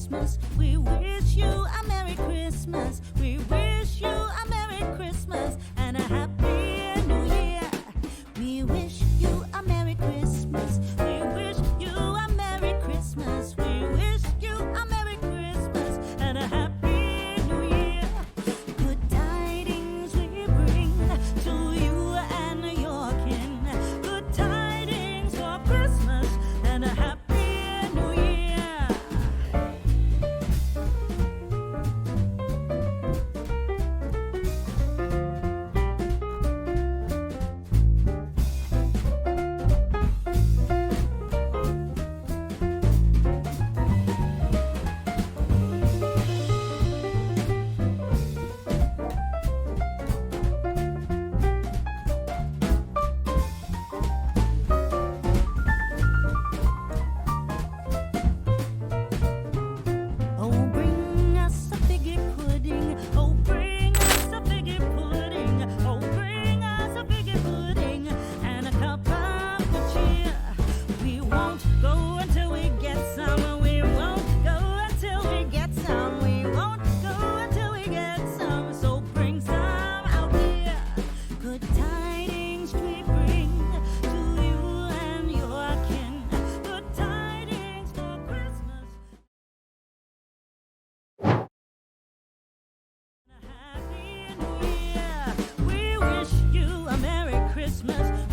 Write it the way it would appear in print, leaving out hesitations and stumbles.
Christmas. We wish you a Merry Christmas. We wish you a Merry Christmas and a Happy New Year. We wish you a Merry Christmas. We wish you a Merry Christmas. We wish you a Merry Christmas and a Happy New Year. Good tidings we bring to you and your kin. Good tidings for Christmas and a Happy New Year. Oh, bring us a figgy pudding. Oh, bring us a figgy pudding. Oh, bring us a figgy pudding and a cup of good cheer. We won't go until we get some. We won't go until we get some. We won't go until we get some. So bring some out here. Good tidings we bring to you and your kin. Good tidings for Christmas. Happy New Year. We wish you a Merry Christmas.